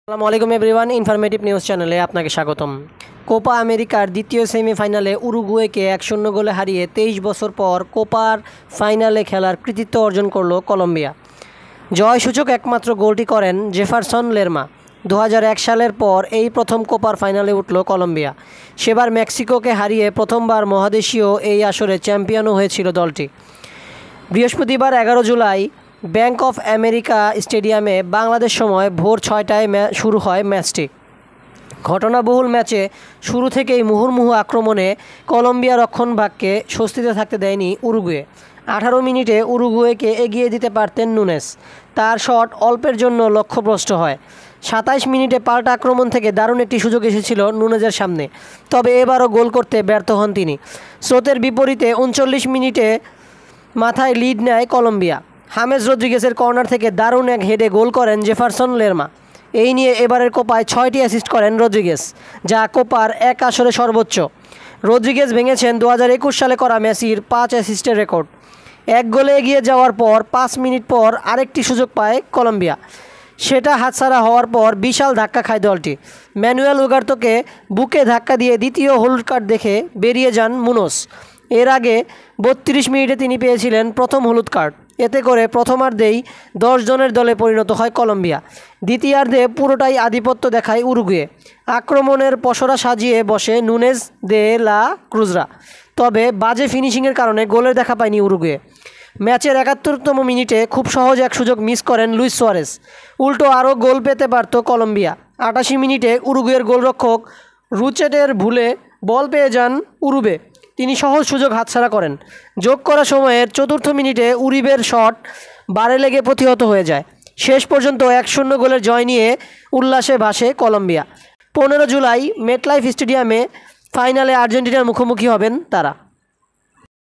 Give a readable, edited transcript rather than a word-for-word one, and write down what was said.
আসসালামু আলাইকুম everyone, informative news চ্যানেলে আপনাকে স্বাগতম। কোপা আমেরিকার দ্বিতীয় সেমিফাইনালে উরুগুয়েকে 1-0 গোলে হারিয়ে 23 বছর পর কোপার ফাইনালে খেলার কৃতিত্ব অর্জন করল কলম্বিয়া। জয়সূচক একমাত্র গোলটি করেন জেফারসন লেরমা। 2001 সালের পর এই প্রথম কোপার ফাইনালে উঠল কলম্বিয়া। সেবার মেক্সিকোকে হারিয়ে প্রথমবার মহাদেশীয় এই আসরে চ্যাম্পিয়নও হয়েছিল দলটি। বৃহস্পতিবার 11 জুলাই ব্যাংক অফ আমেরিকা স্টেডিয়ামে বাংলাদেশ সময় ভোর 6টায় শুরু হয় ম্যাচটি। ঘটনাবহুল ম্যাচে শুরু থেকেই মুহুর্মুহু আক্রমণে কলম্বিয়া রক্ষণভাগকে স্বস্তিতে থাকতে দেয়নি উরুগুয়ে। 18 মিনিটে উরুগুয়েকে এগিয়ে দিতে পারতেন নুনেস। তার শট অল্পের জন্য লক্ষ্যভ্রষ্ট হয়। 27 মিনিটে পাল্টা আক্রমণ থেকে দারুণ একটি সুযোগ এসেছিল নুনেজের সামনে, তবে এবারও গোল করতে ব্যর্থ হন তিনি। স্রোতের বিপরীতে 39 মিনিটে মাথায় লিড নেয় কলম্বিয়া। হামেস রদ্রিগেসের কর্নার থেকে দারুণ এক হেডে গোল করেন জেফারসন লেরমা। এই নিয়ে এবারের কোপায় 6টি অ্যাসিস্ট করেন রদ্রিগেস, যা কোপার এক আসরে সর্বোচ্চ। রদ্রিগেস ভেঙেছেন 2021 সালে করা মেসির 5 অ্যাসিস্টের রেকর্ড। এক গোলে এগিয়ে যাওয়ার পর 5 মিনিট পর আরেকটি সুযোগ পায় কলম্বিয়া। সেটা হাতছাড়া হওয়ার পর বিশাল ধাক্কা খায় দলটি। ম্যানুয়েল উগার্তোকে বুকে ধাক্কা দিয়ে দ্বিতীয় হলুদ কার্ড দেখে বেরিয়ে যান মুনোস। এর আগে 32 মিনিটে তিনি পেয়েছিলেন প্রথম হলুদ কার্ড। এতে করে প্রথমার্ধেই 10 জনের দলে পরিণত হয় কলম্বিয়া। দ্বিতীয়ার্ধে পুরোটাই আধিপত্য দেখায় উরুগুয়ে। আক্রমণের পসরা সাজিয়ে বসে নুনেজ দে লা ক্রুজরা, তবে বাজে ফিনিশিংয়ের কারণে গোলের দেখা পায়নি উরুগুয়ে। ম্যাচের 71তম মিনিটে খুব সহজ এক সুযোগ মিস করেন লুইস সুয়ারেজ। উল্টো আরও গোল পেতে পারত কলম্বিয়া। 88 মিনিটে উরুগুয়ের গোলরক্ষক রুচেটের ভুলে বল পেয়ে যান উরুবে। তিনি সহজ সুযোগ হাতছাড়া করেন। যোগ করা সময়ের 4র্থ মিনিটে উরিবের শট বারে লেগে প্রতিহত হয়ে যায়। শেষ পর্যন্ত 1-0 গোলের জয় নিয়ে উল্লাসে ভাসে কলম্বিয়া। 15 জুলাই মেটলাইফ স্টেডিয়ামে ফাইনালে আর্জেন্টিনার মুখোমুখি হবেন তারা।